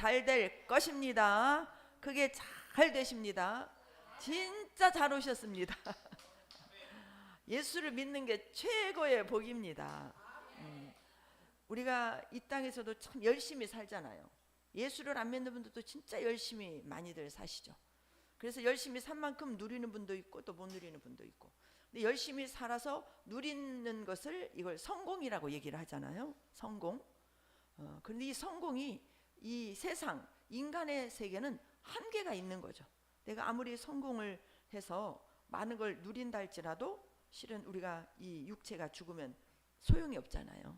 잘 될 것입니다. 그게 잘 되십니다. 진짜 잘 오셨습니다. 예수를 믿는 게 최고의 복입니다. 우리가 이 땅에서도 참 열심히 살잖아요. 예수를 안 믿는 분들도 진짜 열심히 많이들 사시죠. 그래서 열심히 산 만큼 누리는 분도 있고 또 못 누리는 분도 있고. 근데 열심히 살아서 누리는 것을 이걸 성공이라고 얘기를 하잖아요. 성공. 그런데 이 성공이 이 세상 인간의 세계는 한계가 있는 거죠. 내가 아무리 성공을 해서 많은 걸 누린다 할지라도 실은 우리가 이 육체가 죽으면 소용이 없잖아요.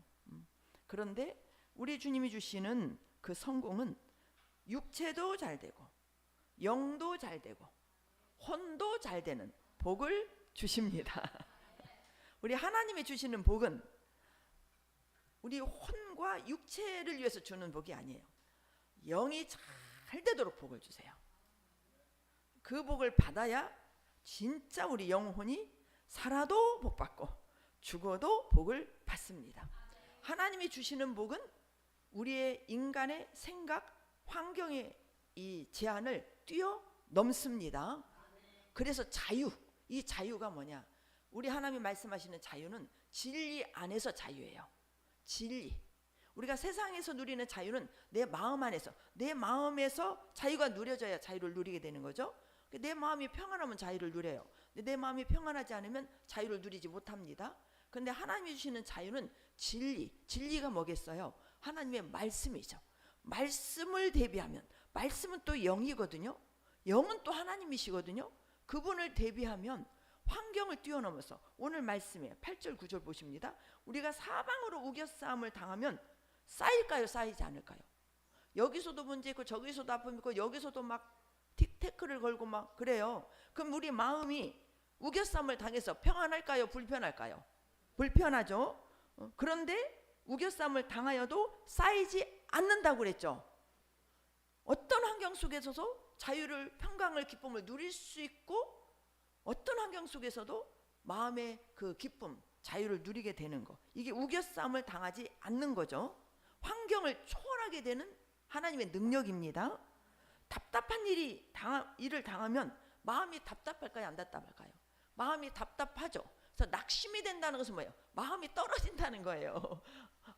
그런데 우리 주님이 주시는 그 성공은 육체도 잘 되고 영도 잘 되고 혼도 잘 되는 복을 주십니다. 우리 하나님이 주시는 복은 우리 혼과 육체를 위해서 주는 복이 아니에요. 영이 잘 되도록 복을 주세요. 그 복을 받아야 진짜 우리 영혼이 살아도 복 받고 죽어도 복을 받습니다. 하나님이 주시는 복은 우리의 인간의 생각, 환경의 이 제한을 뛰어넘습니다. 그래서 자유, 이 자유가 뭐냐? 우리 하나님이 말씀하시는 자유는 진리 안에서 자유예요. 진리. 우리가 세상에서 누리는 자유는 내 마음 안에서, 내 마음에서 자유가 누려져야 자유를 누리게 되는 거죠. 내 마음이 평안하면 자유를 누려요. 내 마음이 평안하지 않으면 자유를 누리지 못합니다. 그런데 하나님이 주시는 자유는 진리. 진리가 뭐겠어요? 하나님의 말씀이죠. 말씀을 대비하면, 말씀은 또 영이거든요. 영은 또 하나님이시거든요. 그분을 대비하면 환경을 뛰어넘어서 오늘 말씀에 8절 9절 보십니다. 우리가 사방으로 우겨싸움을 당하면 쌓일까요? 쌓이지 않을까요? 여기서도 문제 있고 저기서도 아픔 있고 여기서도 막 태클을 걸고 막 그래요. 그럼 우리 마음이 우겨싸움을 당해서 평안할까요? 불편할까요? 불편하죠. 그런데 우겨싸움을 당하여도 쌓이지 않는다고 그랬죠. 어떤 환경 속에서도 자유를, 평강을, 기쁨을 누릴 수 있고 어떤 환경 속에서도 마음의 그 기쁨, 자유를 누리게 되는 거. 이게 우겨싸움을 당하지 않는 거죠. 환경을 초월하게 되는 하나님의 능력입니다. 답답한 일을 당하면 마음이 답답할까요? 안 답답할까요? 마음이 답답하죠. 그래서 낙심이 된다는 것은 뭐예요? 마음이 떨어진다는 거예요.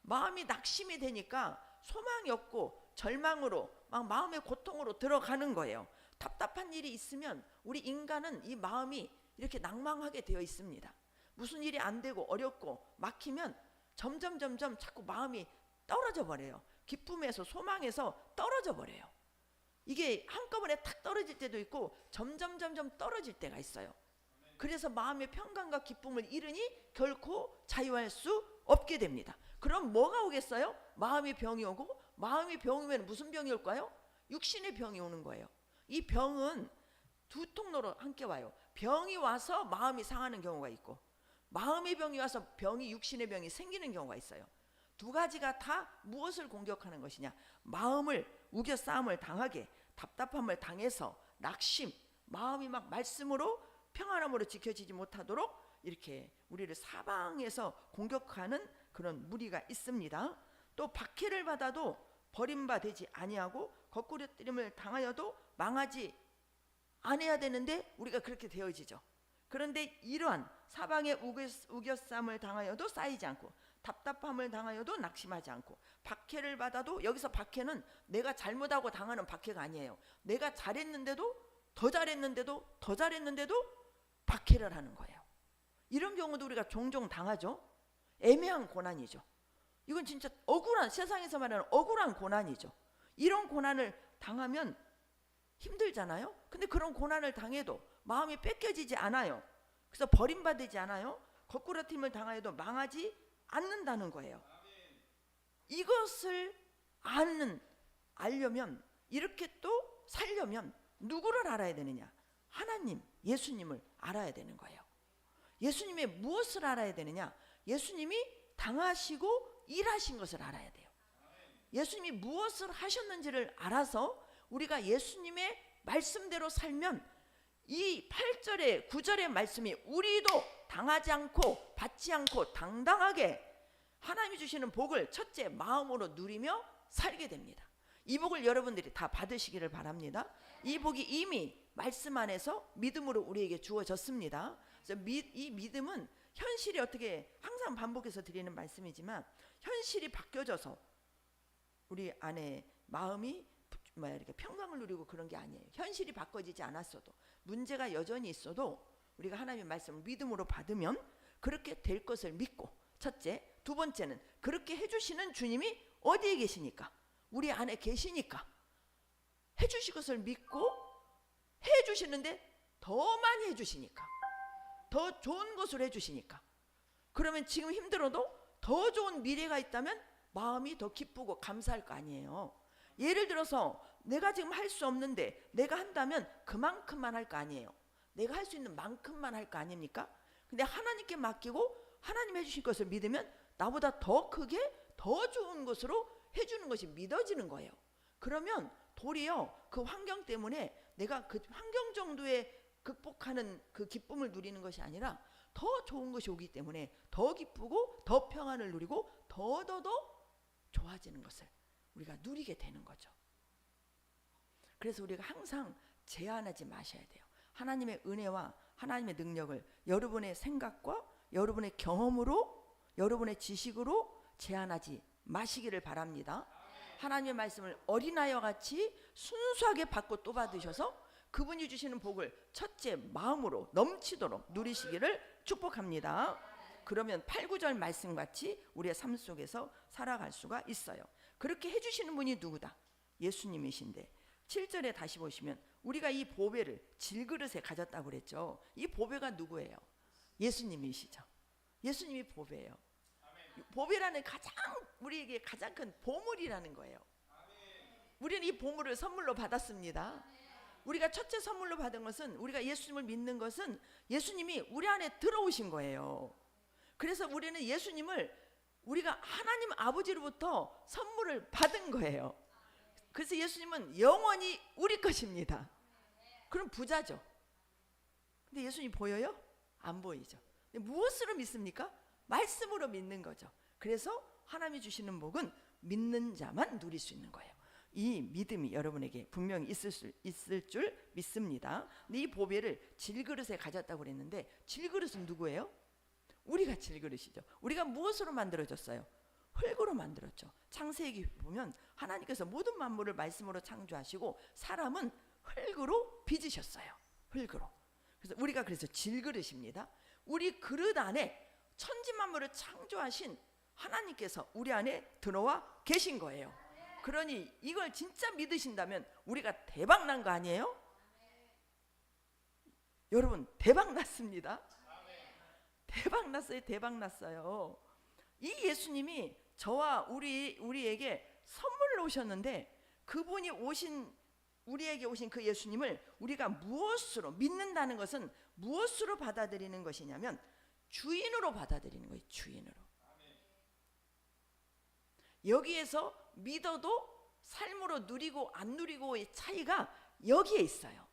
마음이 낙심이 되니까 소망이 없고 절망으로 막 마음의 고통으로 들어가는 거예요. 답답한 일이 있으면 우리 인간은 이 마음이 이렇게 낭망하게 되어 있습니다. 무슨 일이 안 되고 어렵고 막히면 점점 자꾸 마음이 떨어져 버려요. 기쁨에서 소망에서 떨어져 버려요. 이게 한꺼번에 탁 떨어질 때도 있고 점점 떨어질 때가 있어요. 그래서 마음의 평강과 기쁨을 잃으니 결코 자유할 수 없게 됩니다. 그럼 뭐가 오겠어요? 마음이 병이 오고, 마음이 병이면 무슨 병이 올까요? 육신의 병이 오는 거예요. 이 병은 두 통로로 함께 와요. 병이 와서 마음이 상하는 경우가 있고, 마음의 병이 와서 육신의 병이 생기는 경우가 있어요. 두 가지가 다 무엇을 공격하는 것이냐? 마음을 우겨싸움을 당하게, 답답함을 당해서 낙심, 마음이 막 말씀으로 평안함으로 지켜지지 못하도록 이렇게 우리를 사방에서 공격하는 그런 무리가 있습니다. 또 박해를 받아도 버림받지 아니하고 거꾸러뜨림을 당하여도 망하지 않아야 되는데 우리가 그렇게 되어지죠. 그런데 이러한 사방에 우겨싸움을 당하여도 쌓이지 않고, 답답함을 당하여도 낙심하지 않고, 박해를 받아도, 여기서 박해는 내가 잘못하고 당하는 박해가 아니에요. 내가 잘했는데도 더 잘했는데도 박해를 하는 거예요. 이런 경우도 우리가 종종 당하죠. 애매한 고난이죠. 이건 진짜 억울한, 세상에서 말하는 억울한 고난이죠. 이런 고난을 당하면 힘들잖아요. 근데 그런 고난을 당해도 마음이 뺏겨지지 않아요. 그래서 버림받지 않아요. 거꾸러짐을 당하여도 망하지 않는다는 거예요. 이것을 알려면, 이렇게 또 살려면 누구를 알아야 되느냐? 하나님, 예수님을 알아야 되는 거예요. 예수님의 무엇을 알아야 되느냐? 예수님이 당하시고 일하신 것을 알아야 돼요. 예수님이 무엇을 하셨는지를 알아서 우리가 예수님의 말씀대로 살면 이 8절에 9절의 말씀이 우리도 당하지 않고 받지 않고 당당하게 하나님이 주시는 복을 첫째 마음으로 누리며 살게 됩니다. 이 복을 여러분들이 다 받으시기를 바랍니다. 이 복이 이미 말씀 안에서 믿음으로 우리에게 주어졌습니다. 그래서 이 믿음은 현실이 어떻게 항상 반복해서 드리는 말씀이지만 현실이 바뀌어져서 우리 안에 마음이 이렇게 평강을 누리고 그런 게 아니에요. 현실이 바꿔지지 않았어도 문제가 여전히 있어도 우리가 하나님의 말씀을 믿음으로 받으면 그렇게 될 것을 믿고 첫째, 두 번째는 그렇게 해주시는 주님이 어디에 계시니까 우리 안에 계시니까 해주실 것을 믿고 해주시는데 더 많이 해주시니까 더 좋은 것을 해주시니까 그러면 지금 힘들어도 더 좋은 미래가 있다면 마음이 더 기쁘고 감사할 거 아니에요. 예를 들어서 내가 지금 할 수 없는데 내가 한다면 그만큼만 할 거 아니에요. 내가 할 수 있는 만큼만 할 거 아닙니까? 근데 하나님께 맡기고 하나님 해주실 것을 믿으면 나보다 더 크게 더 좋은 것으로 해주는 것이 믿어지는 거예요. 그러면 도리어 그 환경 때문에 내가 그 환경 정도의 극복하는 그 기쁨을 누리는 것이 아니라 더 좋은 것이 오기 때문에 더 기쁘고 더 평안을 누리고 더 좋아지는 것을 우리가 누리게 되는 거죠. 그래서 우리가 항상 제한하지 마셔야 돼요. 하나님의 은혜와 하나님의 능력을 여러분의 생각과 여러분의 경험으로 여러분의 지식으로 제한하지 마시기를 바랍니다. 하나님의 말씀을 어린아이와 같이 순수하게 받고 또 받으셔서 그분이 주시는 복을 첫째 마음으로 넘치도록 누리시기를 축복합니다. 그러면 8, 9절 말씀같이 우리의 삶 속에서 살아갈 수가 있어요. 그렇게 해주시는 분이 누구다? 예수님이신데 7절에 다시 보시면 우리가 이 보배를 질그릇에 가졌다고 그랬죠. 이 보배가 누구예요? 예수님이시죠. 예수님이 보배예요. 보배라는 우리에게 가장 큰 보물이라는 거예요. 우리는 이 보물을 선물로 받았습니다. 우리가 첫째 선물로 받은 것은 우리가 예수님을 믿는 것은 예수님이 우리 안에 들어오신 거예요. 그래서 우리는 예수님을 우리가 하나님 아버지로부터 선물을 받은 거예요. 그래서 예수님은 영원히 우리 것입니다. 그럼 부자죠. 근데 예수님 보여요? 안 보이죠. 근데 무엇으로 믿습니까? 말씀으로 믿는 거죠. 그래서 하나님이 주시는 복은 믿는 자만 누릴 수 있는 거예요. 이 믿음이 여러분에게 분명히 있을 줄 믿습니다. 근데 이 보배를 질그릇에 가졌다고 그랬는데 질그릇은 누구예요? 우리가 질그릇이죠. 우리가 무엇으로 만들어졌어요? 흙으로 만들었죠. 창세기 보면 하나님께서 모든 만물을 말씀으로 창조하시고 사람은 흙으로 빚으셨어요. 흙으로. 그래서 질그릇입니다. 우리 그릇 안에 천지만물을 창조하신 하나님께서 우리 안에 들어와 계신 거예요. 그러니 이걸 진짜 믿으신다면 우리가 대박 난 거 아니에요? 여러분 대박 났습니다. 대박 났어요. 대박 났어요. 이 예수님이 저와 우리에게 선물로 오셨는데 그분이 우리에게 오신 그 예수님을 우리가 무엇으로 믿는다는 것은 무엇으로 받아들이는 것이냐면 주인으로 받아들이는 거예요. 주인으로. 여기에서 믿어도 삶으로 누리고 안 누리고의 차이가 여기에 있어요.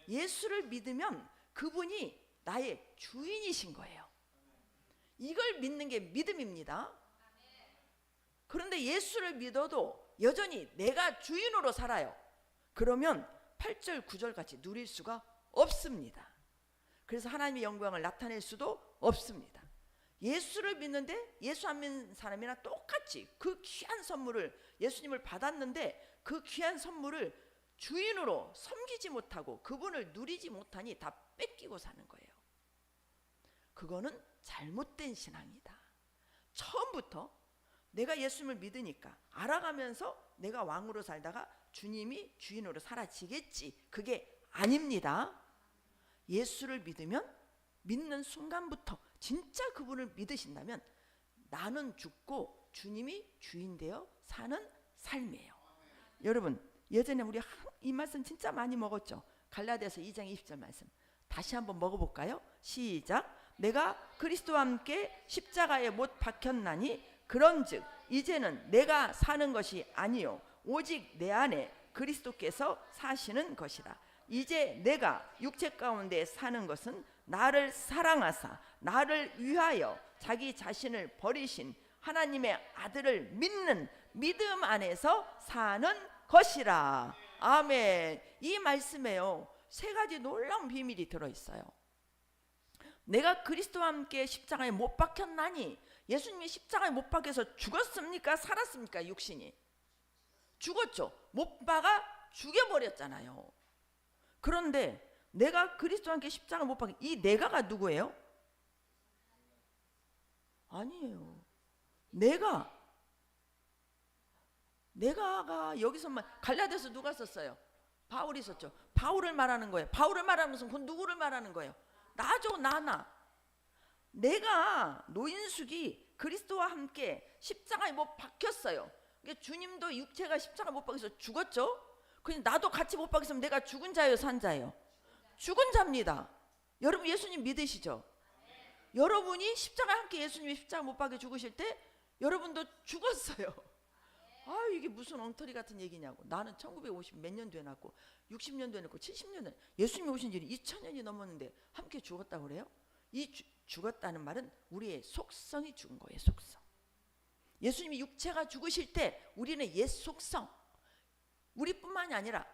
예수를 믿으면 그분이 나의 주인이신 거예요. 이걸 믿는 게 믿음입니다. 그런데 예수를 믿어도 여전히 내가 주인으로 살아요. 그러면 8절 9절 같이 누릴 수가 없습니다. 그래서 하나님의 영광을 나타낼 수도 없습니다. 예수를 믿는데 예수 안 믿는 사람이랑 똑같이 그 귀한 선물을 예수님을 받았는데 그 귀한 선물을 주인으로 섬기지 못하고 그분을 누리지 못하니 다 뺏기고 사는 거예요. 그거는 잘못된 신앙이다. 처음부터 내가 예수님을 믿으니까 알아가면서 내가 왕으로 살다가 주님이 주인으로 사라지겠지. 그게 아닙니다. 예수를 믿으면 믿는 순간부터 진짜 그분을 믿으신다면 나는 죽고 주님이 주인 되어 사는 삶이에요. 여러분 예전에 우리 이 말씀 진짜 많이 먹었죠. 갈라디아서 2장 20절 말씀 다시 한번 먹어볼까요? 시작. 내가 그리스도와 함께 십자가에 못 박혔나니 그런즉 이제는 내가 사는 것이 아니요 오직 내 안에 그리스도께서 사시는 것이라. 이제 내가 육체 가운데 사는 것은 나를 사랑하사 나를 위하여 자기 자신을 버리신 하나님의 아들을 믿는 믿음 안에서 사는 것이라. 아멘. 이 말씀에요, 세 가지 놀라운 비밀이 들어있어요. 내가 그리스도와 함께 십자가에 못 박혔나니, 예수님이 십자가에 못 박혀서 죽었습니까? 살았습니까? 육신이 죽었죠. 못 박아 죽여버렸잖아요. 그런데 내가 그리스도와 함께 십자가에 못 박혀, 이 내가가 누구예요? 아니에요. 내가가 여기서만, 갈라디아서 누가 썼어요? 바울이 썼죠. 바울을 말하는 거예요. 바울을 말하는 것은 그 누구를 말하는 거예요? 나죠. 나나. 내가 노인숙이 그리스도와 함께 십자가에 못 박혔어요. 그러니까 주님도 육체가 십자가 못 박혀서 죽었죠. 그러니 나도 같이 못 박혔으면 내가 죽은 자예요, 산 자예요? 죽은 자입니다. 여러분 예수님 믿으시죠? 여러분이 십자가에 함께 예수님이 십자가 못 박혀 죽으실 때 여러분도 죽었어요. 아, 이게 무슨 엉터리 같은 얘기냐고. 나는 1950 몇 년도에 낳고 60년도에 낳고 70년도에, 예수님이 오신 지 2000년이 넘었는데 함께 죽었다고 그래요? 이 죽었다는 말은 우리의 속성이 죽은 거예요. 속성. 예수님이 육체가 죽으실 때 우리는 옛 속성, 우리뿐만이 아니라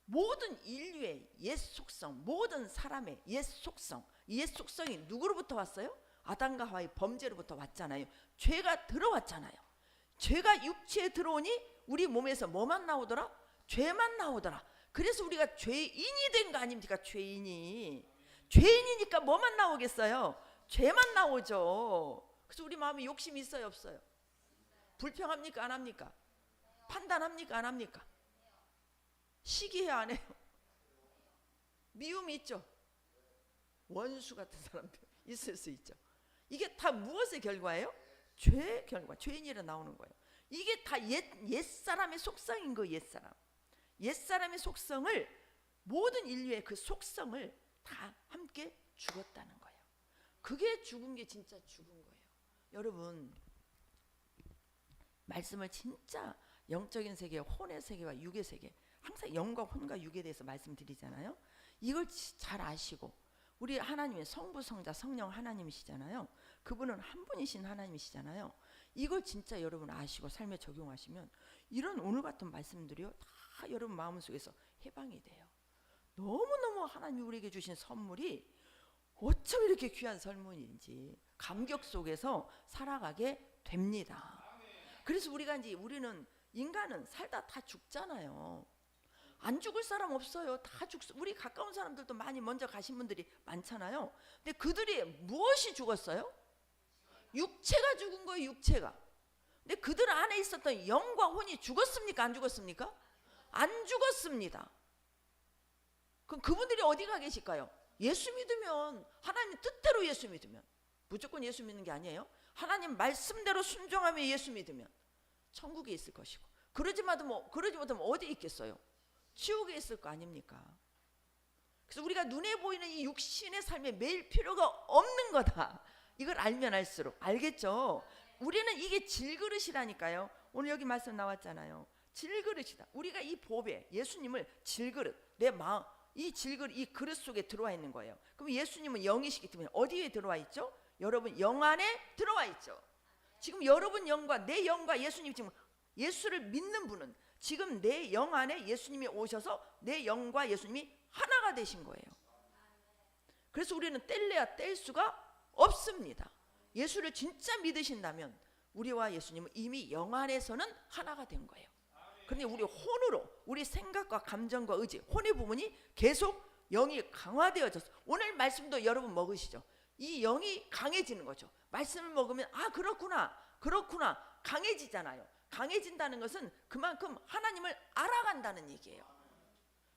모든 인류의 옛 속성, 모든 사람의 옛 속성, 이 옛 속성이 누구로부터 왔어요? 아담과 하와의 범죄로부터 왔잖아요. 죄가 들어왔잖아요. 죄가 육체에 들어오니 우리 몸에서 뭐만 나오더라? 죄만 나오더라. 그래서 우리가 죄인이 된 거 아닙니까? 죄인이니까 뭐만 나오겠어요? 죄만 나오죠. 그래서 우리 마음에 욕심이 있어요, 없어요? 불평합니까, 안 합니까? 판단합니까, 안 합니까? 시기해요, 안 해요? 미움이 있죠. 원수 같은 사람들 있을 수 있죠. 이게 다 무엇의 결과예요? 죄의 결과, 죄인이라 나오는 거예요. 이게 다 옛사람의 속성인 거예요. 옛사람의 속성을, 모든 인류의 그 속성을 다 함께 죽었다는 거예요. 그게 죽은 게 진짜 죽은 거예요. 여러분, 말씀을 진짜 영적인 세계, 혼의 세계와 육의 세계, 항상 영과 혼과 육에 대해서 말씀드리잖아요. 이걸 잘 아시고, 우리 하나님의 성부, 성자, 성령 하나님이시잖아요. 그분은 한 분이신 하나님이시잖아요. 이걸 진짜 여러분 아시고 삶에 적용하시면 이런 오늘 같은 말씀들이요, 다 여러분 마음속에서 해방이 돼요. 너무너무 하나님이 우리에게 주신 선물이 어쩜 이렇게 귀한 선물인지 감격 속에서 살아가게 됩니다. 그래서 우리는 인간은 살다 다 죽잖아요. 안 죽을 사람 없어요. 다 우리 가까운 사람들도 많이 먼저 가신 분들이 많잖아요. 근데 그들이 무엇이 죽었어요? 육체가 죽은 거예요. 육체가. 근데 그들 안에 있었던 영과 혼이 죽었습니까? 안 죽었습니까? 안 죽었습니다. 그럼 그분들이 어디 가 계실까요? 예수 믿으면, 하나님 뜻대로 예수 믿으면, 무조건 예수 믿는 게 아니에요. 하나님 말씀대로 순종하며 예수 믿으면 천국에 있을 것이고, 그러지 못하면 어디 있겠어요? 지옥에 있을 거 아닙니까? 그래서 우리가 눈에 보이는 이 육신의 삶에 매일 필요가 없는 거다. 이걸 알면 알수록, 알겠죠? 우리는 이게 질그릇이라니까요. 오늘 여기 말씀 나왔잖아요. 질그릇이다. 우리가 이 보배, 예수님을 질그릇, 내 마음, 이 질그릇, 이 그릇 속에 들어와 있는 거예요. 그럼 예수님은 영이시기 때문에 어디에 들어와 있죠? 여러분 영 안에 들어와 있죠. 지금 여러분 영과 내 영과 예수님, 지금 예수를 믿는 분은 지금 내 영 안에 예수님이 오셔서 내 영과 예수님이 하나가 되신 거예요. 그래서 우리는 뗄래야 뗄 수가 없습니다. 예수를 진짜 믿으신다면 우리와 예수님은 이미 영 안에서는 하나가 된 거예요. 그런데 우리 혼으로, 우리 생각과 감정과 의지, 혼의 부분이 계속 영이 강화되어져서, 오늘 말씀도 여러분 먹으시죠. 이 영이 강해지는 거죠. 말씀을 먹으면 그렇구나 강해지잖아요. 강해진다는 것은 그만큼 하나님을 알아간다는 얘기예요.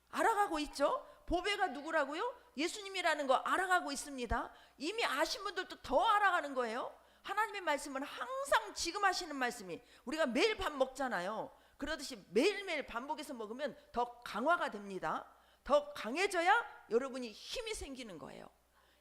알아가고 있죠. 보배가 누구라고요? 예수님이라는 거 알아가고 있습니다. 이미 아신 분들도 더 알아가는 거예요. 하나님의 말씀은 항상 지금 하시는 말씀이, 우리가 매일 밥 먹잖아요. 그러듯이 매일매일 반복해서 먹으면 더 강화가 됩니다. 더 강해져야 여러분이 힘이 생기는 거예요.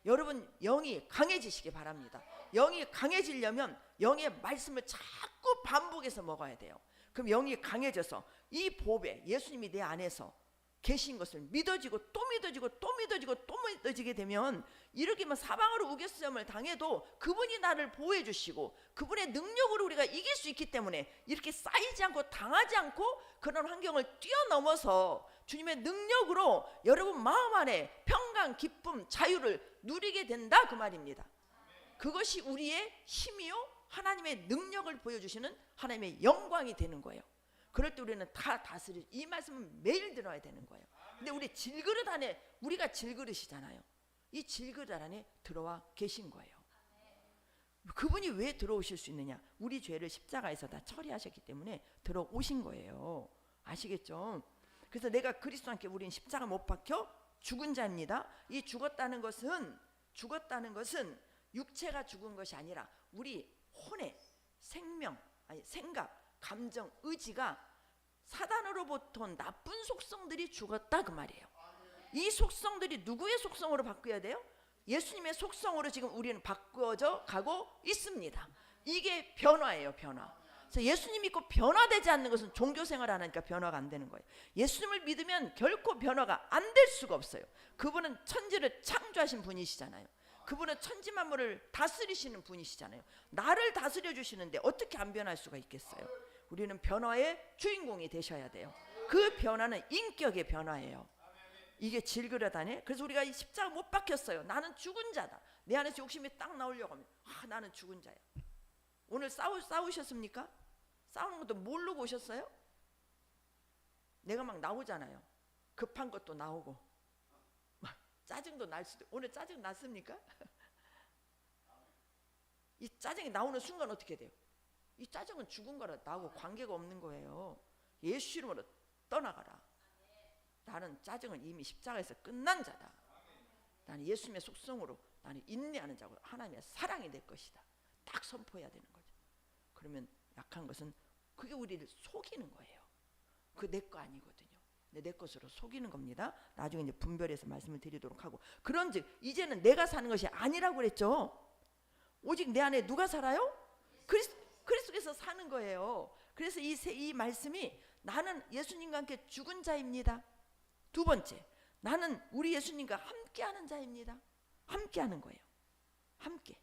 여러분 영이 강해지시기 바랍니다. 영이 강해지려면 영의 말씀을 자꾸 반복해서 먹어야 돼요. 그럼 영이 강해져서 이 보배, 예수님이 내 안에서 계신 것을 믿어지고 또 믿어지고 또 믿어지고 또 믿어지게 되면 이렇게만 사방으로 우겨싸움을 당해도 그분이 나를 보호해 주시고 그분의 능력으로 우리가 이길 수 있기 때문에 이렇게 쌓이지 않고 당하지 않고 그런 환경을 뛰어넘어서 주님의 능력으로 여러분 마음 안에 평강, 기쁨, 자유를 누리게 된다 그 말입니다. 그것이 우리의 힘이요 하나님의 능력을 보여주시는 하나님의 영광이 되는 거예요. 그럴 때 우리는 다 다스려. 이 말씀은 매일 들어야 되는 거예요. 근데 우리 질그릇 안에, 우리가 질그릇이잖아요. 이 질그릇 안에 들어와 계신 거예요. 그분이 왜 들어오실 수 있느냐? 우리 죄를 십자가에서 다 처리하셨기 때문에 들어오신 거예요. 아시겠죠? 그래서 내가 그리스도와 함께 우린 십자가 못 박혀 죽은 자입니다. 이 죽었다는 것은 육체가 죽은 것이 아니라 우리 혼의 생명, 아니 생각, 감정, 의지가 사단으로부터 나쁜 속성들이 죽었다 그 말이에요. 이 속성들이 누구의 속성으로 바뀌어야 돼요? 예수님의 속성으로 지금 우리는 바꾸어져 가고 있습니다. 이게 변화예요, 변화. 그래서 예수님 믿고 변화되지 않는 것은 종교생활 안 하니까 변화가 안 되는 거예요. 예수님을 믿으면 결코 변화가 안 될 수가 없어요. 그분은 천지를 창조하신 분이시잖아요. 그분은 천지만물을 다스리시는 분이시잖아요. 나를 다스려 주시는데 어떻게 안 변할 수가 있겠어요? 우리는 변화의 주인공이 되셔야 돼요. 그 변화는 인격의 변화예요. 이게 질그릇 안에. 그래서 우리가 이 십자가 못 박혔어요. 나는 죽은 자다. 내 안에서 욕심이 딱 나오려고 하면 나는 죽은 자야. 오늘 싸우셨습니까? 싸우는 것도 모르고 오셨어요? 내가 막 나오잖아요. 급한 것도 나오고 막 짜증도 날 수도. 오늘 짜증 났습니까? 이 짜증이 나오는 순간 어떻게 돼요? 이 짜증은 죽은 거라 나하고 관계가 없는 거예요. 예수 이름으로 떠나가라. 나는 짜증은 이미 십자가에서 끝난 자다. 나는 예수님의 속성으로 나는 인내하는 자고 하나님의 사랑이 될 것이다. 딱 선포해야 되는 거죠. 그러면 약한 것은 그게 우리를 속이는 거예요. 그 내 거 아니거든요. 내 것으로 속이는 겁니다. 나중에 이제 분별해서 말씀을 드리도록 하고. 그런즉 이제는 내가 사는 것이 아니라고 그랬죠. 오직 내 안에 누가 살아요? 그리스도께서 사는 거예요. 그래서 이 말씀이 나는 예수님과 함께 죽은 자입니다. 두 번째, 나는 우리 예수님과 함께하는 자입니다. 함께하는 거예요. 함께.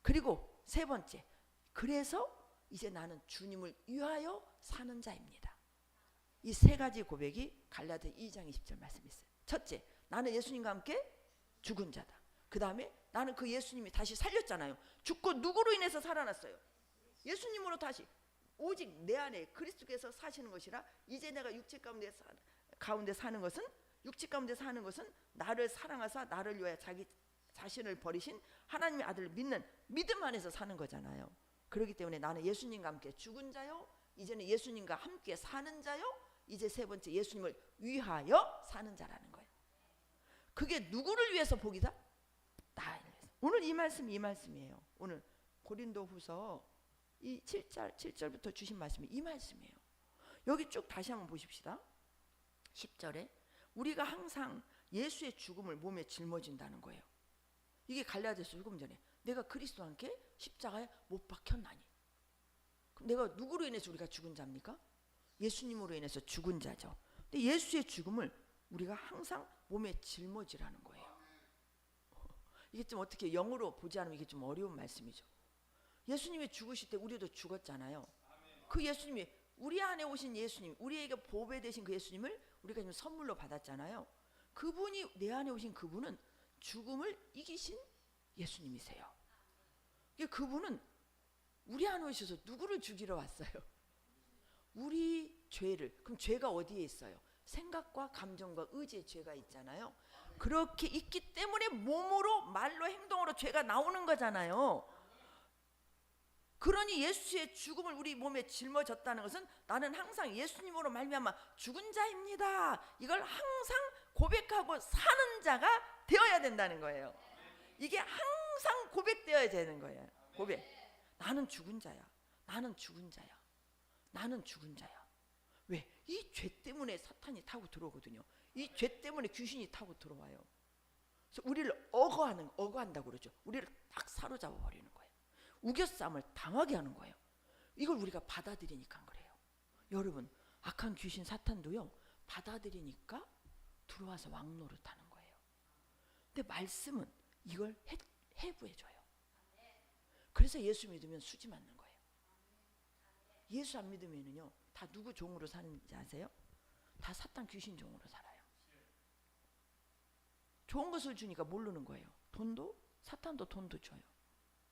그리고 세 번째, 그래서 이제 나는 주님을 위하여 사는 자입니다. 이 세 가지 고백이 갈라디아 2장 20절 말씀이 있어요. 첫째, 나는 예수님과 함께 죽은 자다. 그 다음에 나는 그 예수님이 다시 살렸잖아요. 죽고 누구로 인해서 살아났어요? 예수님으로 다시. 오직 내 안에 그리스도께서 사시는 것이라. 이제 내가 육체 가운데 사는 것은, 육체 가운데 사는 것은 나를 사랑하사 나를 위하여 자기 자신을 버리신 하나님의 아들을 믿는 믿음 안에서 사는 거잖아요. 그렇기 때문에 나는 예수님과 함께 죽은 자요, 이제는 예수님과 함께 사는 자요, 이제 세 번째 예수님을 위하여 사는 자라는 거예요. 그게 누구를 위해서 복이다? 나를 위해서. 오늘 이 말씀이에요. 오늘 고린도후서 이 7절부터 주신 말씀이 이 말씀이에요. 여기 쭉 다시 한번 보십시다. 10절에 우리가 항상 예수의 죽음을 몸에 짊어진다는 거예요. 이게 갈라디아서 조금 전에 내가 그리스도와 함께 십자가에 못 박혔나니. 그럼 내가 누구로 인해서 우리가 죽은 자입니까? 예수님으로 인해서 죽은 자죠. 근데 예수의 죽음을 우리가 항상 몸에 짊어지라는 거예요. 이게 좀 어떻게 영어로 보지 않으면 이게 좀 어려운 말씀이죠. 예수님이 죽으실 때 우리도 죽었잖아요. 그 예수님이 우리 안에 오신 예수님, 우리에게 보배 되신 그 예수님을 우리가 지금 선물로 받았잖아요. 그분이 내 안에 오신 그분은 죽음을 이기신 예수님이세요. 그분은 우리 안에 오셔서 누구를 죽이러 왔어요? 우리 죄를. 그럼 죄가 어디에 있어요? 생각과 감정과 의지의 죄가 있잖아요. 그렇게 있기 때문에 몸으로 말로 행동으로 죄가 나오는 거잖아요. 그러니 예수의 죽음을 우리 몸에 짊어졌다는 것은 나는 항상 예수님으로 말미암아 죽은 자입니다. 이걸 항상 고백하고 사는 자가 되어야 된다는 거예요. 이게 항상 고백되어야 되는 거예요. 고백. 나는 죽은 자야. 나는 죽은 자야. 나는 죽은 자야. 왜? 이 죄 때문에 사탄이 타고 들어오거든요. 이 죄 때문에 귀신이 타고 들어와요. 그래서 우리를 억어한다고 그러죠. 우리를 딱 사로잡아 버리는 거예요. 우겨싸움을 당하게 하는 거예요. 이걸 우리가 받아들이니까 그래요. 여러분, 악한 귀신 사탄도요, 받아들이니까 들어와서 왕노릇하는 거예요. 근데 말씀은 이걸 해부해줘요. 그래서 예수 믿으면 수지 맞는 거예요. 예수 안 믿으면은요, 다 누구 종으로 사는지 아세요? 다 사탄 귀신 종으로 살아요. 좋은 것을 주니까 모르는 거예요. 돈도 사탄도 돈도 줘요.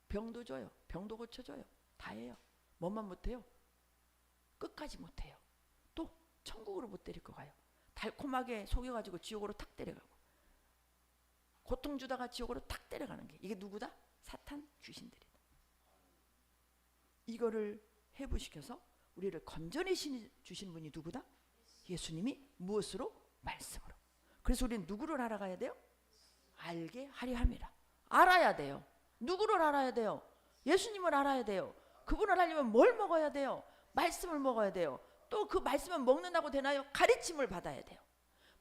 병도 줘요. 병도 고쳐줘요. 다 해요. 뭐만 못해요? 끝까지 못해요. 또 천국으로 못 데리고 가요. 달콤하게 속여가지고 지옥으로 탁 데려가고, 고통 주다가 지옥으로 탁 데려가는 게 이게 누구다? 사탄 귀신들이다. 이거를 해부시켜서 우리를 건져내 주신 분이 누구다? 예수님이. 무엇으로? 말씀으로. 그래서 우리는 누구를 알아가야 돼요? 알게 하려 함이라. 알아야 돼요. 누구를 알아야 돼요? 예수님을 알아야 돼요. 그분을 알려면 뭘 먹어야 돼요? 말씀을 먹어야 돼요. 또 그 말씀을 먹는다고 되나요? 가르침을 받아야 돼요.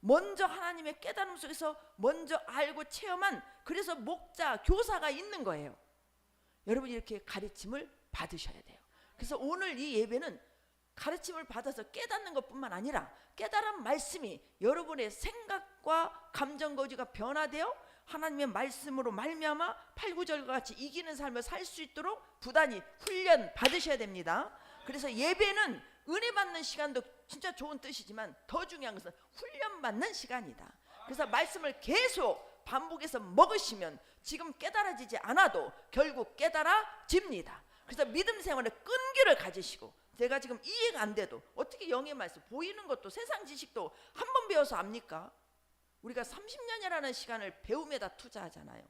먼저 하나님의 깨달음 속에서 먼저 알고 체험한, 그래서 목자, 교사가 있는 거예요. 여러분이 이렇게 가르침을 받으셔야 돼요. 그래서 오늘 이 예배는 가르침을 받아서 깨닫는 것뿐만 아니라 깨달은 말씀이 여러분의 생각과 감정거지가 변화되어 하나님의 말씀으로 말미암아 8, 9절과 같이 이기는 삶을 살 수 있도록 부단히 훈련 받으셔야 됩니다. 그래서 예배는 은혜 받는 시간도 진짜 좋은 뜻이지만 더 중요한 것은 훈련 받는 시간이다. 그래서 말씀을 계속 반복해서 먹으시면 지금 깨달아지지 않아도 결국 깨달아집니다. 그래서 믿음 생활의 끈기를 가지시고, 제가 지금 이해가 안 돼도 어떻게 영의 말씀, 보이는 것도 세상 지식도 한 번 배워서 압니까? 우리가 30년이라는 시간을 배움에다 투자하잖아요.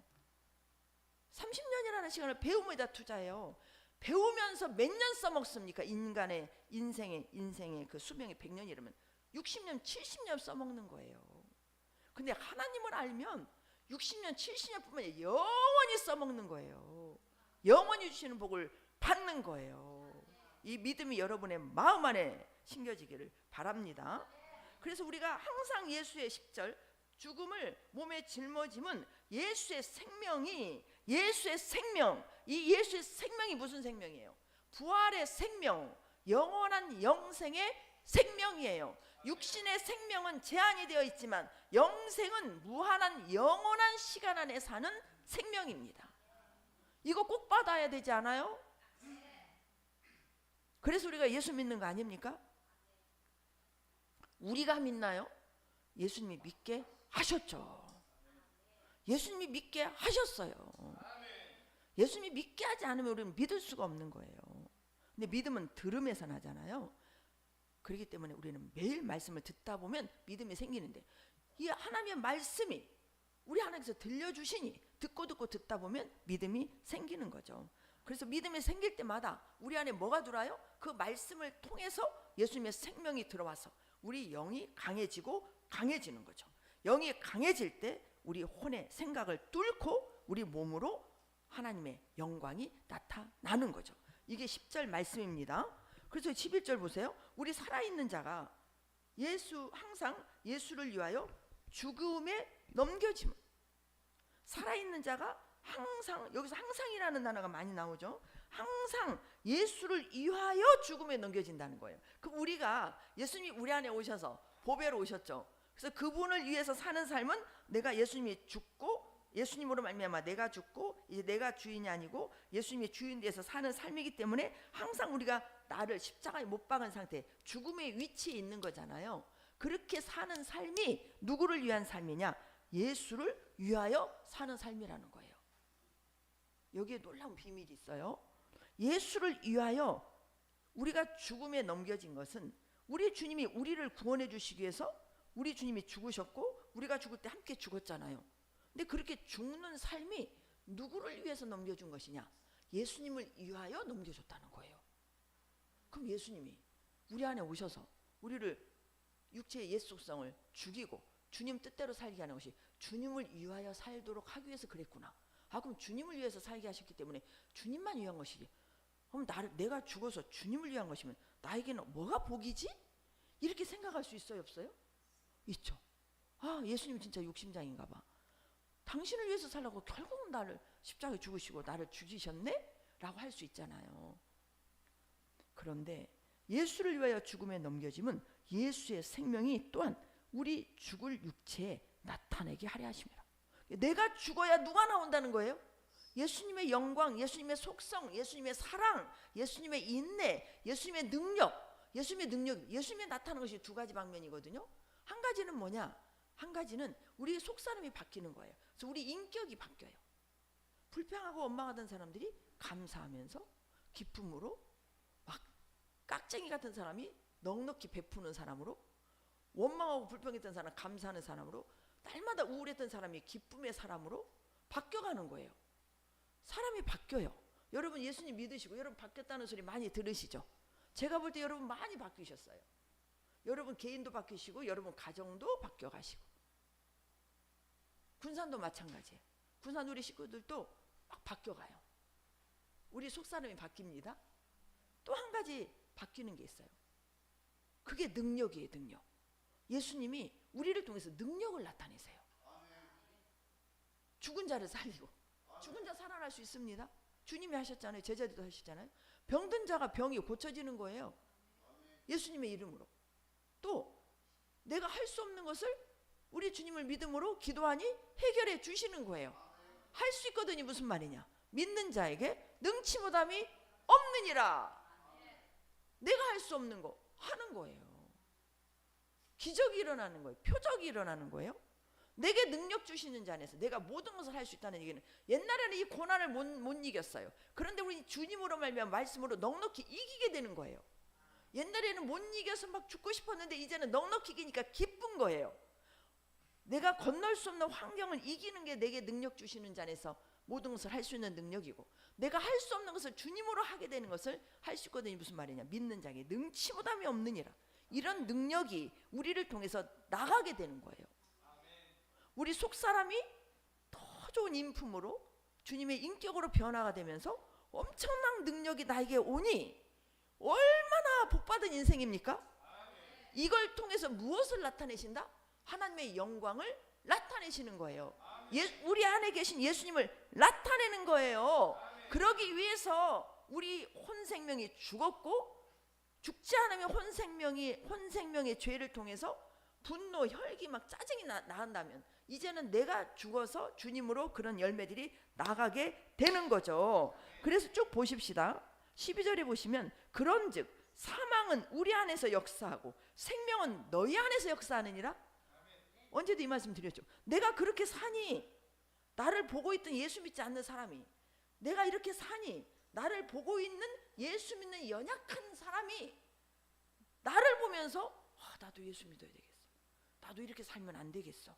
30년이라는 시간을 배움에다 투자해요. 배우면서 몇 년 써먹습니까? 인간의 인생의 그 수명이 100년이라면 60년 70년 써먹는 거예요. 근데 하나님을 알면 60년 70년뿐만 아니라 영원히 써먹는 거예요. 영원히 주시는 복을 받는 거예요. 이 믿음이 여러분의 마음 안에 심겨지기를 바랍니다. 그래서 우리가 항상 예수의 10절, 죽음을 몸에 짊어짐은 예수의 생명이, 예수의 생명, 이 예수의 생명이 무슨 생명이에요? 부활의 생명, 영원한 영생의 생명이에요. 육신의 생명은 제한이 되어 있지만 영생은 무한한 영원한 시간 안에 사는 생명입니다. 이거 꼭 받아야 되지 않아요? 그래서 우리가 예수 믿는 거 아닙니까? 우리가 믿나요? 예수님이 믿게 하셨죠. 예수님이 믿게 하셨어요. 예수님이 믿게 하지 않으면 우리는 믿을 수가 없는 거예요. 근데 믿음은 들음에서 나잖아요. 그렇기 때문에 우리는 매일 말씀을 듣다 보면 믿음이 생기는데, 이 하나님의 말씀이 우리 하나님께서 들려주시니 듣고 듣다 보면 믿음이 생기는 거죠. 그래서 믿음이 생길 때마다 우리 안에 뭐가 들어와요? 그 말씀을 통해서 예수님의 생명이 들어와서 우리 영이 강해지고 강해지는 거죠. 영이 강해질 때 우리 혼의 생각을 뚫고 우리 몸으로 하나님의 영광이 나타나는 거죠. 이게 10절 말씀입니다. 그래서 11절 보세요. 우리 살아있는 자가 항상 예수를 위하여 죽음에 넘겨짐. 살아있는 자가 항상, 여기서 항상이라는 단어가 많이 나오죠. 항상 예수를 위하여 죽음에 넘겨진다는 거예요. 그럼 우리가, 예수님이 우리 안에 오셔서 보배로 오셨죠. 그래서 그분을 위해서 사는 삶은 내가 예수님이 죽고, 예수님으로 말미암아 내가 죽고 이제 내가 주인이 아니고 예수님이 주인 돼서 사는 삶이기 때문에 항상 우리가 나를 십자가에 못 박은 상태, 죽음의 위치에 있는 거잖아요. 그렇게 사는 삶이 누구를 위한 삶이냐? 예수를 위하여 사는 삶이라는 거예요. 여기에 놀라운 비밀이 있어요. 예수를 위하여 우리가 죽음에 넘겨진 것은 우리 주님이 우리를 구원해 주시기 위해서 우리 주님이 죽으셨고 우리가 죽을 때 함께 죽었잖아요. 근데 그렇게 죽는 삶이 누구를 위해서 넘겨준 것이냐? 예수님을 위하여 넘겨줬다는 거예요. 그럼 예수님이 우리 안에 오셔서 우리를 육체의 옛 속성을 죽이고 주님 뜻대로 살게 하는 것이 주님을 위하여 살도록 하기 위해서 그랬구나. 그럼 주님을 위해서 살게 하셨기 때문에 주님만 위한 것이지. 그럼 내가 죽어서 주님을 위한 것이면 나에게는 뭐가 복이지? 이렇게 생각할 수 있어요, 없어요? 있죠. 예수님 진짜 욕심장인가 봐. 당신을 위해서 살라고 결국은 나를 십자가에 죽으시고 나를 죽이셨네? 라고 할 수 있잖아요. 그런데 예수를 위하여 죽음에 넘겨짐은 예수의 생명이 또한 우리 죽을 육체에 나타내게 하려 하심이라. 내가 죽어야 누가 나온다는 거예요? 예수님의 영광, 예수님의 속성, 예수님의 사랑, 예수님의 인내, 예수님의 능력, 예수님의 나타나는 것이 두 가지 방면이거든요. 한 가지는 뭐냐? 한 가지는 우리 속사람이 바뀌는 거예요. 그래서 우리 인격이 바뀌어요. 불평하고 원망하던 사람들이 감사하면서 기쁨으로, 막 깍쟁이 같은 사람이 넉넉히 베푸는 사람으로, 원망하고 불평했던 사람 감사하는 사람으로, 날마다 우울했던 사람이 기쁨의 사람으로 바뀌어가는 거예요. 사람이 바뀌어요. 여러분 예수님 믿으시고 여러분 바뀌었다는 소리 많이 들으시죠? 제가 볼 때 여러분 많이 바뀌셨어요. 여러분 개인도 바뀌시고 여러분 가정도 바뀌어가시고, 군산도 마찬가지예요. 군산 우리 식구들도 막 바뀌어가요. 우리 속사람이 바뀝니다. 또 한 가지 바뀌는 게 있어요. 그게 능력이에요. 능력. 예수님이 우리를 통해서 능력을 나타내세요. 죽은 자를 살리고, 죽은 자 살아날 수 있습니다. 주님이 하셨잖아요. 제자들도 하셨잖아요. 병든 자가 병이 고쳐지는 거예요. 예수님의 이름으로. 또 내가 할 수 없는 것을 우리 주님을 믿음으로 기도하니 해결해 주시는 거예요. 할 수 있거든요. 무슨 말이냐? 믿는 자에게 능치못함이 없느니라. 내가 할 수 없는 거 하는 거예요. 기적이 일어나는 거예요. 표적이 일어나는 거예요. 내게 능력 주시는 자 안에서 내가 모든 것을 할 수 있다는 얘기는, 옛날에는 이 고난을 못 이겼어요. 그런데 우리 주님으로 말미암아 말씀으로 넉넉히 이기게 되는 거예요. 옛날에는 못 이겨서 막 죽고 싶었는데 이제는 넉넉히 이기니까 기쁜 거예요. 내가 건널 수 없는 환경을 이기는 게 내게 능력 주시는 자 안에서 모든 것을 할 수 있는 능력이고, 내가 할 수 없는 것을 주님으로 하게 되는 것을 할 수 있거든요. 무슨 말이냐? 믿는 자에게 능치못함이 없느니라. 이런 능력이 우리를 통해서 나가게 되는 거예요. 우리 속사람이 더 좋은 인품으로 주님의 인격으로 변화가 되면서 엄청난 능력이 나에게 오니 얼마나 복받은 인생입니까? 이걸 통해서 무엇을 나타내신다? 하나님의 영광을 나타내시는 거예요. 우리 안에 계신 예수님을 나타내는 거예요. 그러기 위해서 우리 혼생명이 죽었고, 죽지 않으면 혼생명의 죄를 통해서 분노, 혈기, 막 짜증이 나온다면 이제는 내가 죽어서 주님으로 그런 열매들이 나가게 되는 거죠. 그래서 쭉 보십시다. 12절에 보시면 그런즉 사망은 우리 안에서 역사하고 생명은 너희 안에서 역사하느니라. 언제도 이 말씀 드렸죠. 내가 그렇게 사니, 나를 보고 있던 예수 믿지 않는 사람이, 내가 이렇게 사니 나를 보고 있는 예수 믿는 연약한 사람이 나를 보면서 나도 예수 믿어야 되겠어, 나도 이렇게 살면 안 되겠어.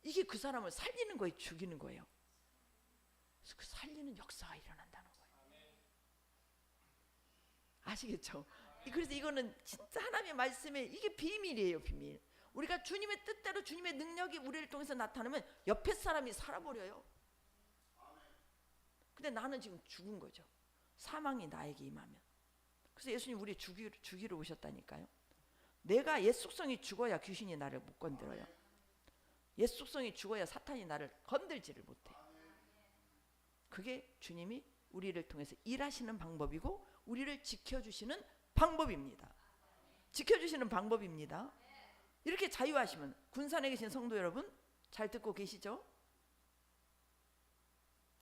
이게 그 사람을 살리는 거예요, 죽이는 거예요. 그래서 그 살리는 역사가 일어난다는 거예요. 아시겠죠? 그래서 이거는 진짜 하나님의 말씀에 이게 비밀이에요. 비밀. 우리가 주님의 뜻대로 주님의 능력이 우리를 통해서 나타나면 옆에 사람이 살아버려요. 근데 나는 지금 죽은 거죠. 사망이 나에게 임하면. 그래서 예수님 우리 죽이러 오셨다니까요. 내가 옛 속성이 죽어야 귀신이 나를 못 건드려요. 옛 속성이 죽어야 사탄이 나를 건들지를 못해. 그게 주님이 우리를 통해서 일하시는 방법이고 우리를 지켜주시는 방법입니다. 지켜주시는 방법입니다. 이렇게 자유하시면, 군산에 계신 성도 여러분 잘 듣고 계시죠?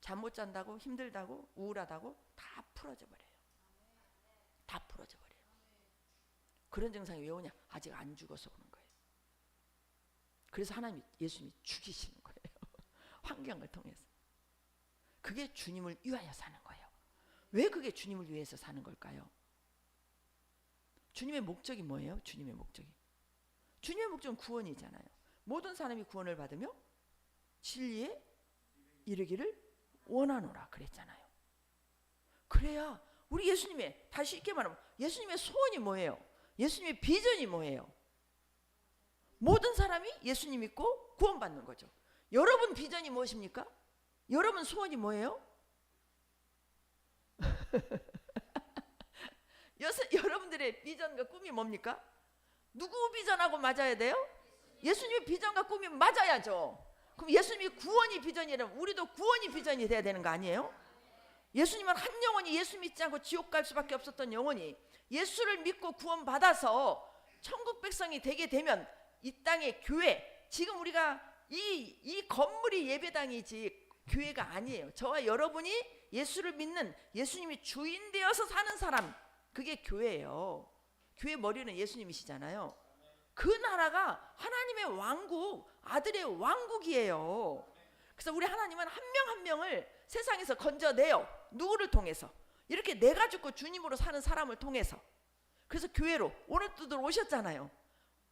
잠 못 잔다고, 힘들다고, 우울하다고 다 풀어져 버려요. 다 풀어져 버려요. 그런 증상이 왜 오냐? 아직 안 죽어서 오는 거예요. 그래서 하나님이, 예수님이 죽이시는 거예요. 환경을 통해서. 그게 주님을 위하여 사는 거예요. 왜 그게 주님을 위해서 사는 걸까요? 주님의 목적이 뭐예요? 주님의 목적이, 주님의 목적은 구원이잖아요. 모든 사람이 구원을 받으며 진리에 이르기를 원하노라 그랬잖아요. 그래야 우리 예수님의, 다시 쉽게 말하면 예수님의 소원이 뭐예요? 예수님의 비전이 뭐예요? 모든 사람이 예수님 믿고 구원받는 거죠. 여러분 비전이 무엇입니까? 여러분 소원이 뭐예요? 여러분들의 비전과 꿈이 뭡니까? 누구 비전하고 맞아야 돼요? 예수님의 비전과 꿈이 맞아야죠. 그럼 예수님이 구원이 비전이라면 우리도 구원이 비전이 돼야 되는 거 아니에요? 예수님은 한 영혼이 예수 믿지 않고 지옥 갈 수밖에 없었던 영혼이 예수를 믿고 구원받아서 천국 백성이 되게 되면 이 땅의 교회, 지금 우리가 이 건물이 예배당이지 교회가 아니에요. 저와 여러분이 예수를 믿는, 예수님이 주인 되어서 사는 사람, 그게 교회예요. 교회 머리는 예수님이시잖아요. 그 나라가 하나님의 왕국, 아들의 왕국이에요. 그래서 우리 하나님은 한 명 한 명을 세상에서 건져내요. 누구를 통해서? 이렇게 내가 죽고 주님으로 사는 사람을 통해서. 그래서 교회로 오늘도 오셨잖아요.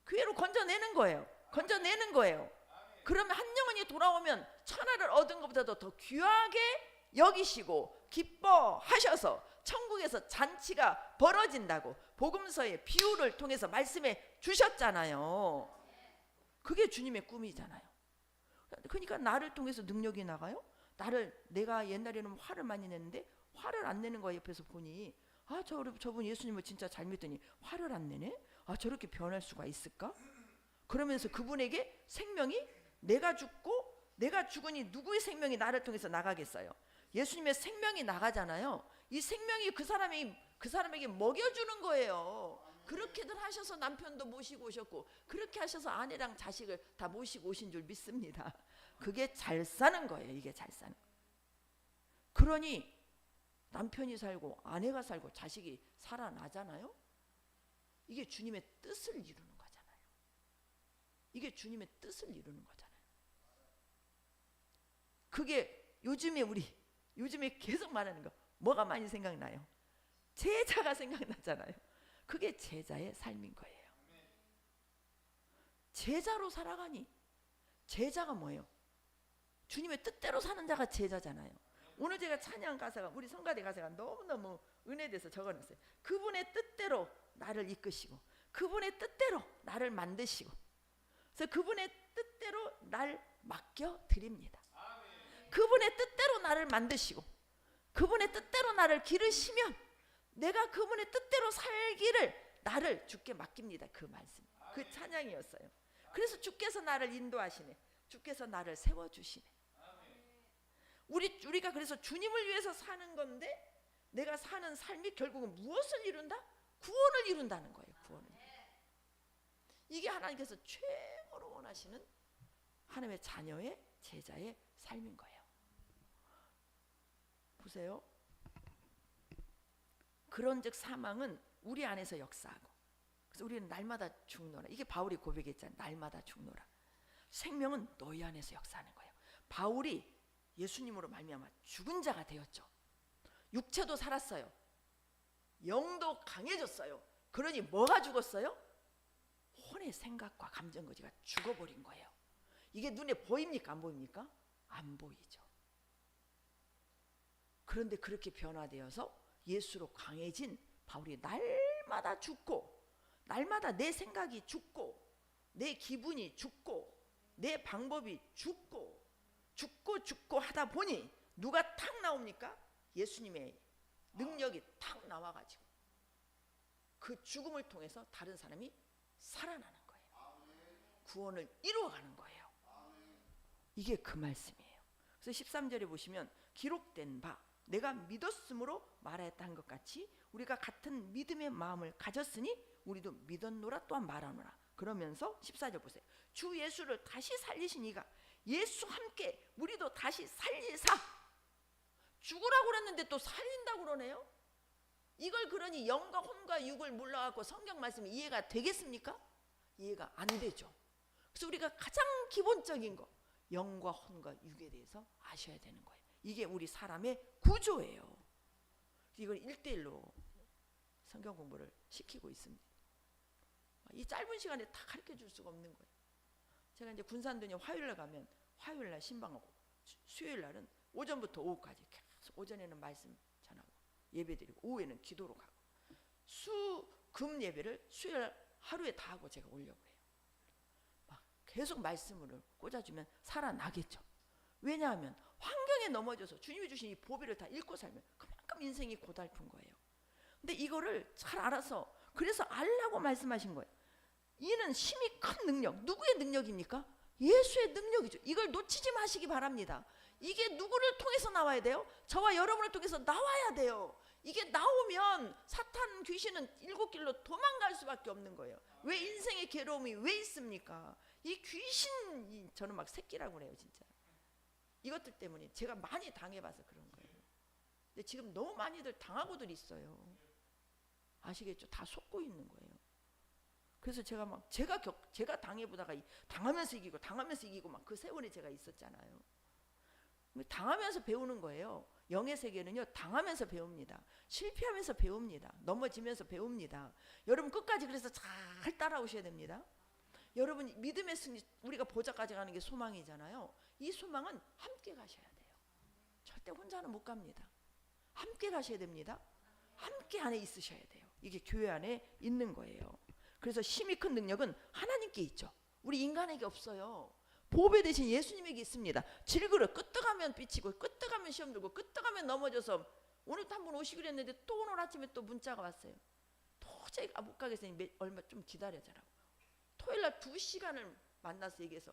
교회로 건져내는 거예요. 건져내는 거예요. 그러면 한 영혼이 돌아오면 천하를 얻은 것보다도 더 귀하게 여기시고 기뻐하셔서 천국에서 잔치가 벌어진다고 복음서의 비유를 통해서 말씀해 주셨잖아요. 그게 주님의 꿈이잖아요. 그러니까 나를 통해서 능력이 나가요. 내가 옛날에는 화를 많이 냈는데 화를 안 내는 거야. 옆에서 보니 저분 예수님을 진짜 잘 믿더니 화를 안 내네. 저렇게 변할 수가 있을까? 그러면서 그분에게 생명이, 내가 죽고 내가 죽으니 누구의 생명이 나를 통해서 나가겠어요? 예수님의 생명이 나가잖아요. 이 생명이 그 사람에게 먹여주는 거예요. 그렇게들 하셔서 남편도 모시고 오셨고, 그렇게 하셔서 아내랑 자식을 다 모시고 오신 줄 믿습니다. 그게 잘 사는 거예요. 이게 잘 사는 거예요. 그러니 남편이 살고 아내가 살고 자식이 살아나잖아요. 이게 주님의 뜻을 이루는 거잖아요. 이게 주님의 뜻을 이루는 거잖아요. 그게 요즘에 계속 말하는 거, 뭐가 많이 생각나요? 제자가 생각나잖아요. 그게 제자의 삶인 거예요. 제자로 살아가니, 제자가 뭐예요? 주님의 뜻대로 사는 자가 제자잖아요. 오늘 제가 찬양 가사가, 우리 성가대 가사가 너무너무 은혜돼서 적어놨어요. 그분의 뜻대로 나를 이끄시고, 그분의 뜻대로 나를 만드시고, 그래서 그분의 뜻대로 날 맡겨 드립니다. 그분의 뜻대로 나를 만드시고, 그분의 뜻대로 나를 기르시면 내가 그분의 뜻대로 살기를 나를 주께 맡깁니다. 그 말씀, 그 찬양이었어요. 그래서 주께서 나를 인도하시네. 주께서 나를 세워주시네. 우리가 그래서 주님을 위해서 사는 건데, 내가 사는 삶이 결국은 무엇을 이룬다? 구원을 이룬다는 거예요. 구원을. 이게 하나님께서 최고로 원하시는 하나님의 자녀의, 제자의 삶인 거예요. 보세요. 그런즉 사망은 우리 안에서 역사하고, 그래서 우리는 날마다 죽노라. 이게 바울이 고백했잖아요. 날마다 죽노라. 생명은 너희 안에서 역사하는 거예요. 바울이 예수님으로 말미암아 죽은 자가 되었죠. 육체도 살았어요. 영도 강해졌어요. 그러니 뭐가 죽었어요? 혼의 생각과 감정거지가 죽어버린 거예요. 이게 눈에 보입니까? 안 보입니까? 안 보이죠. 그런데 그렇게 변화되어서 예수로 강해진 바울이 날마다 죽고, 날마다 내 생각이 죽고, 내 기분이 죽고, 내 방법이 죽고 하다 보니 누가 탁 나옵니까? 예수님의 능력이 탁 나와가지고 그 죽음을 통해서 다른 사람이 살아나는 거예요. 구원을 이루어가는 거예요. 이게 그 말씀이에요. 그래서 13절에 보시면 기록된 바 내가 믿었으므로 말하였다 한 것 같이 우리가 같은 믿음의 마음을 가졌으니 우리도 믿었노라 또한 말하노라. 그러면서 14절 보세요. 주 예수를 다시 살리신 이가 예수 함께 우리도 다시 살리사. 죽으라고 그랬는데 또 살린다고 그러네요. 이걸 그러니 영과 혼과 육을 몰라갖고 성경 말씀이 이해가 되겠습니까? 이해가 안 되죠. 그래서 우리가 가장 기본적인 거, 영과 혼과 육에 대해서 아셔야 되는 거예요. 이게 우리 사람의 구조예요. 이걸 1대1로 성경 공부를 시키고 있습니다. 이 짧은 시간에 다 가르쳐 줄 수가 없는 거예요. 제가 이제 군산동에 화요일날 가면 화요일날 신방하고 수요일 날은 오전부터 오후까지 계속 오전에는 말씀 전하고 예배드리고 오후에는 기도로 가고 금 예배를 수요일 하루에 다 하고 제가 오려고 해요. 막 계속 말씀을 꽂아주면 살아나겠죠. 왜냐하면 환경에 넘어져서 주님이 주신 이 보배를 다 잃고 살면 그만큼 인생이 고달픈 거예요. 근데 이거를 잘 알아서, 그래서 알라고 말씀하신 거예요. 이는 힘이 큰 능력. 누구의 능력입니까? 예수의 능력이죠. 이걸 놓치지 마시기 바랍니다. 이게 누구를 통해서 나와야 돼요? 저와 여러분을 통해서 나와야 돼요. 이게 나오면 사탄 귀신은 7길로 도망갈 수밖에 없는 거예요. 왜 인생의 괴로움이 왜 있습니까? 이 귀신, 저는 막 새끼라고 그래요 진짜. 이것들 때문에 제가 많이 당해봐서 그런 거예요. 근데 지금 너무 많이들 당하고들 있어요. 아시겠죠? 다 속고 있는 거예요. 그래서 제가 막 제가 당해보다가 당하면서 이기고 막 그 세월에 제가 있었잖아요. 당하면서 배우는 거예요. 영의 세계는요, 당하면서 배웁니다. 실패하면서 배웁니다. 넘어지면서 배웁니다. 여러분 끝까지 그래서 잘 따라오셔야 됩니다. 여러분 믿음의 승리, 우리가 보좌까지 가는 게 소망이잖아요. 이 소망은 함께 가셔야 돼요. 절대 혼자는 못 갑니다. 함께 가셔야 됩니다. 함께 안에 있으셔야 돼요. 이게 교회 안에 있는 거예요. 그래서 힘이 큰 능력은 하나님께 있죠. 우리 인간에게 없어요. 보배 대신 예수님에게 있습니다. 질그릇 끄떡하면 삐치고 끄떡하면 시험 들고 끄떡하면 넘어져서 오늘도 한 번 오시기로 했는데 또 오늘 아침에 또 문자가 왔어요. 도저히 못 가겠으니 얼마 좀 기다려자라고. 토요일날 2시간을 만나서 얘기해서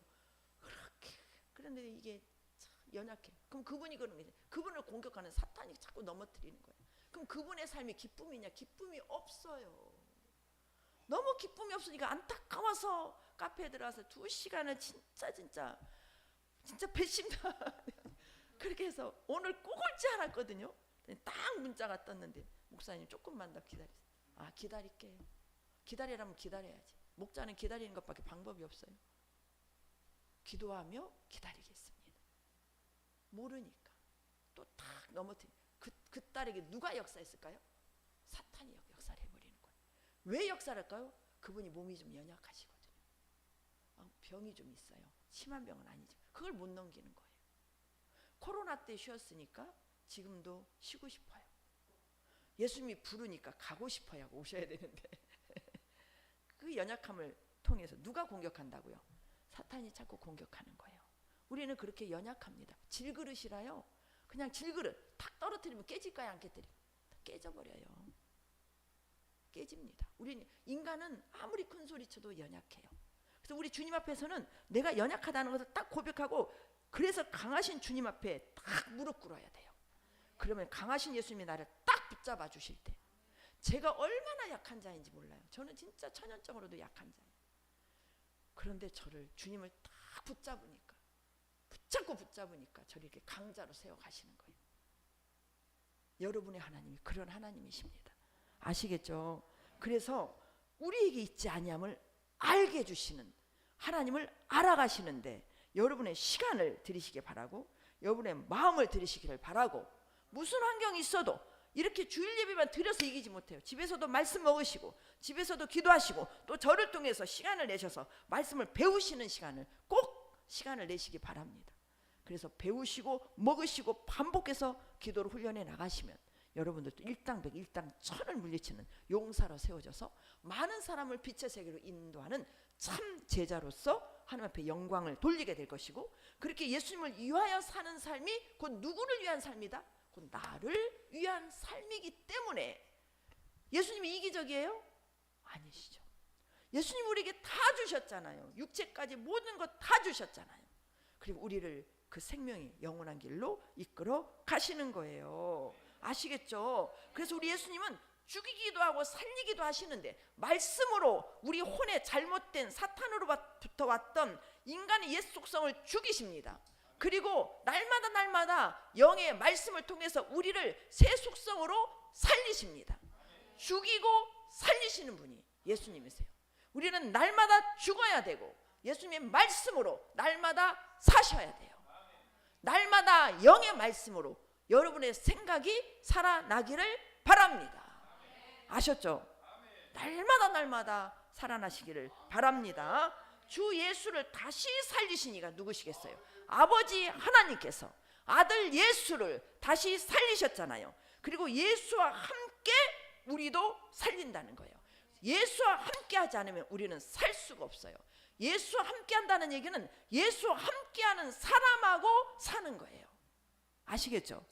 그렇게 그런데 이게 참 연약해. 그럼 그분이 그러는 거예요. 그분을 공격하는 사탄이 자꾸 넘어뜨리는 거예요. 그럼 그분의 삶이 기쁨이냐? 기쁨이 없어요. 너무 기쁨이 없으니까 안타까워서 카페에 들어와서 2시간을 진짜 배신다. 그렇게 해서 오늘 꼭 올지 않았거든요. 딱 문자가 떴는데 목사님 조금만 더 기다리세요. 아, 기다릴게요. 기다리라면 기다려야지. 목자는 기다리는 것밖에 방법이 없어요. 기도하며 기다리겠습니다. 모르니까 또 탁 넘어뜨리. 그 딸에게 누가 역사했을까요? 사탄이 역사를 해버리는 거예요. 왜 역사를 할까요? 그분이 몸이 좀 연약하시거든요. 병이 좀 있어요. 심한 병은 아니지만 그걸 못 넘기는 거예요. 코로나 때 쉬었으니까 지금도 쉬고 싶어요. 예수님이 부르니까 가고 싶어요 하고 오셔야 되는데 그 연약함을 통해서 누가 공격한다고요? 사탄이 자꾸 공격하는 거예요. 우리는 그렇게 연약합니다. 질그릇이라요. 그냥 질그릇 탁 떨어뜨리면 깨질까요? 안 깨뜨려요? 깨져버려요. 깨집니다. 우리는 인간은 아무리 큰 소리 쳐도 연약해요. 그래서 우리 주님 앞에서는 내가 연약하다는 것을 딱 고백하고 그래서 강하신 주님 앞에 딱 무릎 꿇어야 돼요. 그러면 강하신 예수님이 나를 딱 붙잡아 주실 때 제가 얼마나 약한 자인지 몰라요. 저는 진짜 천연적으로도 약한 자예요. 그런데 저를 주님을 딱 붙잡으니까 저를 이렇게 강자로 세워가시는 거예요. 여러분의 하나님이 그런 하나님이십니다. 아시겠죠? 그래서 우리에게 있지 아니함을 알게 해주시는 하나님을 알아가시는데 여러분의 시간을 들이시길 바라고 여러분의 마음을 들이시기를 바라고 무슨 환경이 있어도 이렇게 주일 예배만 드려서 이기지 못해요. 집에서도 말씀 먹으시고 집에서도 기도하시고 또 저를 통해서 시간을 내셔서 말씀을 배우시는 시간을 꼭 시간을 내시기 바랍니다. 그래서 배우시고 먹으시고 반복해서 기도를 훈련해 나가시면 여러분들도 일당백 일당천을 물리치는 용사로 세워져서 많은 사람을 빛의 세계로 인도하는 참 제자로서 하나님 앞에 영광을 돌리게 될 것이고 그렇게 예수님을 위하여 사는 삶이 곧 누구를 위한 삶이다? 곧 나를 위한 삶이기 때문에 예수님이 이기적이에요? 아니시죠. 예수님 우리에게 다 주셨잖아요. 육체까지 모든 것 다 주셨잖아요. 그리고 우리를 그 생명이 영원한 길로 이끌어 가시는 거예요. 아시겠죠? 그래서 우리 예수님은 죽이기도 하고 살리기도 하시는데 말씀으로 우리 혼의 잘못된 사탄으로부터 왔던 인간의 옛 속성을 죽이십니다. 그리고 날마다 영의 말씀을 통해서 우리를 새 속성으로 살리십니다. 죽이고 살리시는 분이 예수님이세요. 우리는 날마다 죽어야 되고 예수님의 말씀으로 날마다 사셔야 돼요. 날마다 영의 말씀으로 여러분의 생각이 살아나기를 바랍니다. 아셨죠? 날마다 살아나시기를 바랍니다. 주 예수를 다시 살리시니가 누구시겠어요? 아버지 하나님께서 아들 예수를 다시 살리셨잖아요. 그리고 예수와 함께 우리도 살린다는 거예요. 예수와 함께 하지 않으면 우리는 살 수가 없어요. 예수와 함께 한다는 얘기는 예수와 함께하는 사람하고 사는 거예요. 아시겠죠?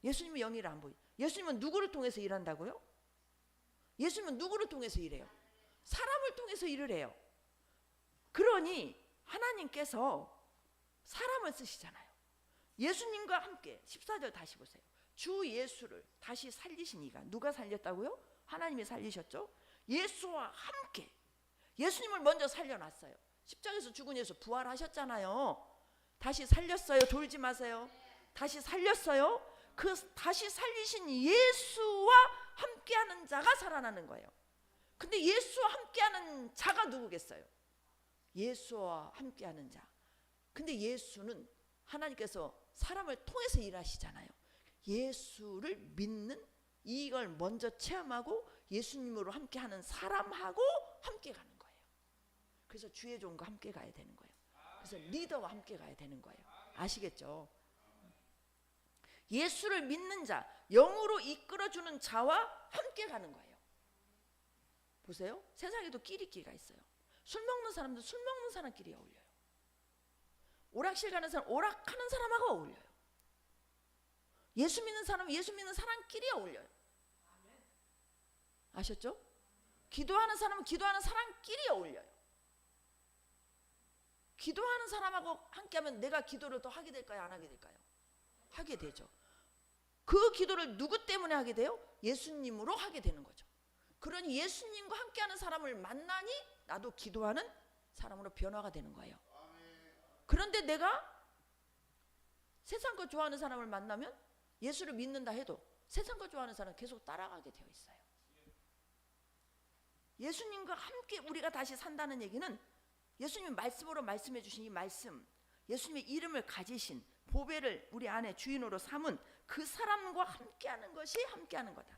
예수님은 영이를 안 보여요. 예수님은 누구를 통해서 일한다고요? 예수님은 누구를 통해서 일해요? 사람을 통해서 일을 해요. 그러니 하나님께서 사람을 쓰시잖아요. 예수님과 함께 14절 다시 보세요. 주 예수를 다시 살리신 이가 누가 살렸다고요? 하나님이 살리셨죠. 예수와 함께 예수님을 먼저 살려놨어요. 십자가에서 죽은 예수 부활하셨잖아요. 다시 살렸어요. 졸지 마세요. 다시 살렸어요. 그 다시 살리신 예수와 함께하는 자가 살아나는 거예요. 근데 예수와 함께하는 자가 누구겠어요? 예수와 함께하는 자. 근데 예수는 하나님께서 사람을 통해서 일하시잖아요. 예수를 믿는 이걸 먼저 체험하고 예수님으로 함께하는 사람하고 함께 가는 거예요. 그래서 주의 종과 함께 가야 되는 거예요. 그래서 리더와 함께 가야 되는 거예요. 아시겠죠? 예수를 믿는 자, 영으로 이끌어주는 자와 함께 가는 거예요. 보세요. 세상에도 끼리끼리가 있어요. 술 먹는 사람도 술 먹는 사람끼리 어울려요. 오락실 가는 사람 오락하는 사람하고 어울려요. 예수 믿는 사람 예수 믿는 사람끼리 어울려요. 아셨죠? 기도하는 사람은 기도하는 사람끼리 어울려요. 기도하는 사람하고 함께하면 내가 기도를 더 하게 될까요? 안 하게 될까요? 하게 되죠. 그 기도를 누구 때문에 하게 돼요? 예수님으로 하게 되는 거죠. 그러니 예수님과 함께하는 사람을 만나니 나도 기도하는 사람으로 변화가 되는 거예요. 그런데 내가 세상 거 좋아하는 사람을 만나면 예수를 믿는다 해도 세상 거 좋아하는 사람은 계속 따라가게 되어 있어요. 예수님과 함께 우리가 다시 산다는 얘기는 예수님이 말씀으로 말씀해 주신 이 말씀, 예수님의 이름을 가지신 보배를 우리 안에 주인으로 삼은 그 사람과 함께하는 것이 함께하는 거다.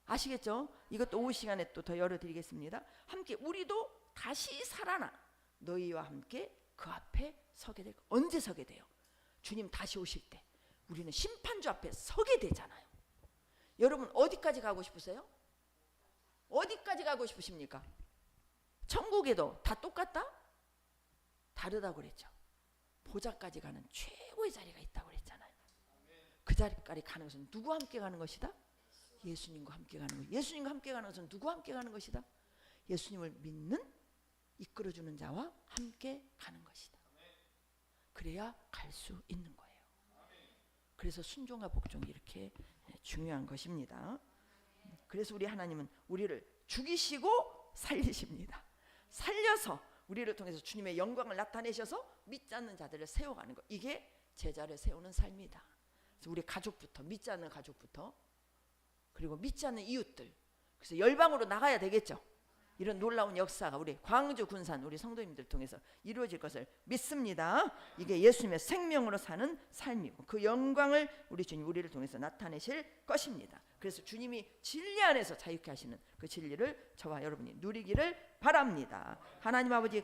아시겠죠? 이것도 오후 시간에 또 더 열어드리겠습니다. 함께 우리도 다시 살아나 너희와 함께 그 앞에 서게 되고. 언제 서게 돼요? 주님 다시 오실 때 우리는 심판주 앞에 서게 되잖아요. 여러분 어디까지 가고 싶으세요? 어디까지 가고 싶으십니까? 천국에도 다 똑같다? 다르다고 그랬죠. 보좌까지 가는 최고의 자리가 있다고 그랬잖아요. 그 자리까지 가는 것은 누구와 함께 가는 것이다? 예수님과 함께 가는 것. 예수님과 함께 가는 것은 누구와 함께 가는 것이다? 예수님을 믿는 이끌어주는 자와 함께 가는 것이다. 그래야 갈 수 있는 거예요. 그래서 순종과 복종이 이렇게 중요한 것입니다. 그래서 우리 하나님은 우리를 죽이시고 살리십니다. 살려서 우리를 통해서 주님의 영광을 나타내셔서 믿지 않는 자들을 세워가는 것. 이게 제자를 세우는 삶이다. 그래서 우리 가족부터, 믿지 않는 가족부터, 그리고 믿지 않는 이웃들, 그래서 열방으로 나가야 되겠죠. 이런 놀라운 역사가 우리 광주 군산 우리 성도님들 통해서 이루어질 것을 믿습니다. 이게 예수님의 생명으로 사는 삶이고 그 영광을 우리 주님 우리를 통해서 나타내실 것입니다. 그래서 주님이 진리 안에서 자유케 하시는 그 진리를 저와 여러분이 누리기를 바랍니다. 하나님 아버지